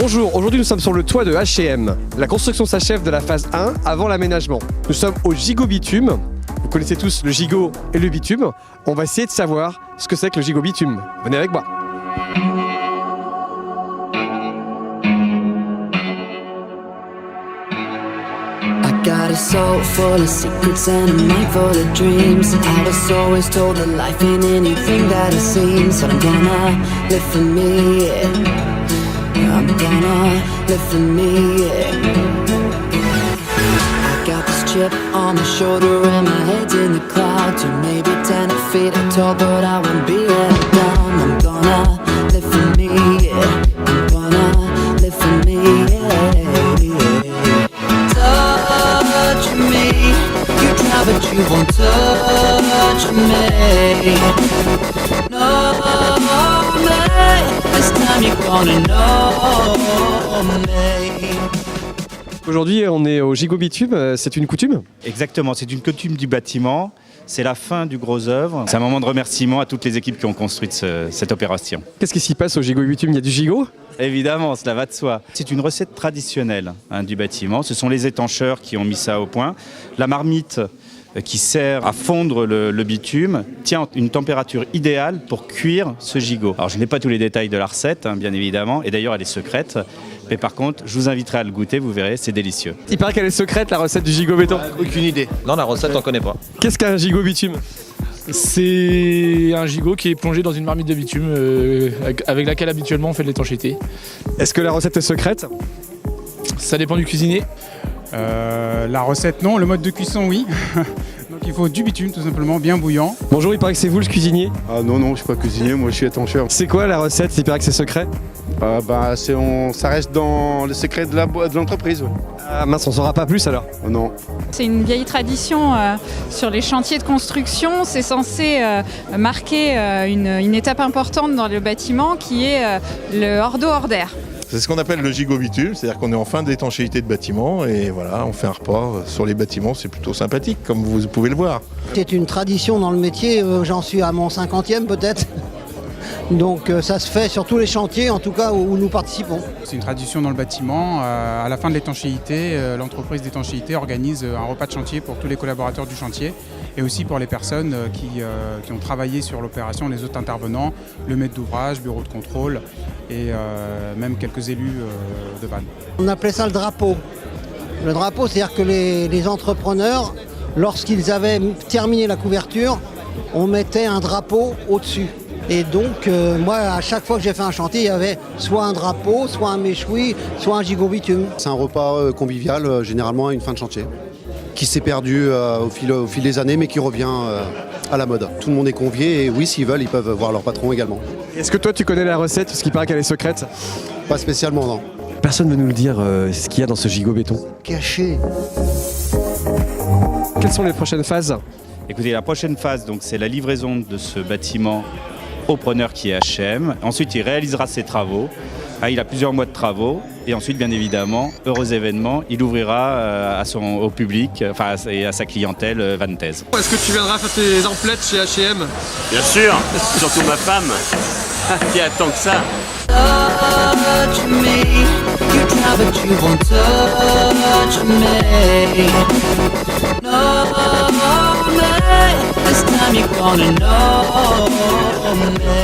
Bonjour, aujourd'hui nous sommes sur le toit de H&M. La construction s'achève de la phase 1 avant l'aménagement. Nous sommes au gigot bitume. Vous connaissez tous le gigot et le bitume. On va essayer de savoir ce que c'est que le gigot bitume. Venez avec moi. Got a soul full of secrets and a mind full of dreams. I was always told that life ain't anything that it seems. But I'm gonna live for me, yeah. I'm gonna live for me, yeah. I got this chip on my shoulder and my head's in the clouds. Or maybe 10 feet tall, but I won't be held down. I'm gonna live for me, yeah. I'm gonna live for me, yeah. Touch me, you try but you won't touch me. No, me, this time you're gonna know me. Aujourd'hui on est au gigot bitume, c'est une coutume? Exactement, c'est une coutume du bâtiment, c'est la fin du gros œuvre. C'est un moment de remerciement à toutes les équipes qui ont construit cette opération. Qu'est-ce qui s'y passe au gigot bitume? Il y a du gigot? Évidemment, cela va de soi. C'est une recette traditionnelle du bâtiment. Ce sont les étancheurs qui ont mis ça au point. La marmite qui sert à fondre le bitume tient une température idéale pour cuire ce gigot. Alors je n'ai pas tous les détails de la recette, bien évidemment, et d'ailleurs elle est secrète. Mais par contre, je vous inviterai à le goûter, vous verrez, c'est délicieux. Il paraît qu'elle est secrète, la recette du gigot béton. Aucune idée. Non, la recette, on connaît pas. Qu'est-ce qu'un gigot bitume? C'est un gigot qui est plongé dans une marmite de bitume avec laquelle habituellement on fait de l'étanchéité. Est-ce que la recette est secrète? Ça dépend du cuisinier. La recette non, le mode de cuisson oui. Donc il faut du bitume tout simplement, bien bouillant. Bonjour, il paraît que c'est vous le cuisinier. Ah non, je suis pas cuisinier, moi je suis étancheur. C'est quoi la recette? Il paraît que c'est secret. Ça reste dans le secret de l'entreprise. Ouais. Ah mince, on saura pas plus alors. Non. C'est une vieille tradition sur les chantiers de construction. C'est censé marquer une étape importante dans le bâtiment qui est le hors d'eau, hors d'air. C'est ce qu'on appelle le gigot bitume, c'est-à-dire qu'on est en fin d'étanchéité de bâtiment et voilà, on fait un repas sur les bâtiments, c'est plutôt sympathique comme vous pouvez le voir. C'est une tradition dans le métier, j'en suis à mon 50e peut-être. Donc ça se fait sur tous les chantiers, en tout cas où nous participons. C'est une tradition dans le bâtiment. À la fin de l'étanchéité, l'entreprise d'étanchéité organise un repas de chantier pour tous les collaborateurs du chantier et aussi pour les personnes qui ont travaillé sur l'opération, les autres intervenants, le maître d'ouvrage, bureau de contrôle et même quelques élus de Vannes. On appelait ça le drapeau. Le drapeau, c'est-à-dire que les entrepreneurs, lorsqu'ils avaient terminé la couverture, on mettait un drapeau au-dessus. Et donc, moi, à chaque fois que j'ai fait un chantier, il y avait soit un drapeau, soit un méchoui, soit un gigot bitume. C'est un repas convivial, généralement à une fin de chantier, qui s'est perdu au fil des années, mais qui revient à la mode. Tout le monde est convié et oui, s'ils veulent, ils peuvent voir leur patron également. Est-ce que toi, tu connais la recette, parce qu'il paraît qu'elle est secrète? Pas spécialement, non. Personne ne veut nous le dire, ce qu'il y a dans ce gigot béton. Caché. Quelles sont les prochaines phases? Écoutez, la prochaine phase, donc, c'est la livraison de ce bâtiment au preneur qui est H&M. Ensuite, il réalisera ses travaux. Il a plusieurs mois de travaux. Et ensuite, bien évidemment, heureux événement, il ouvrira au public et à sa clientèle vantaise. Est-ce que tu viendras faire tes emplettes chez H&M? Bien sûr, surtout ma femme, qui attend que ça. Touch me, you try but you won't touch me. No, me, this time you're gonna know me.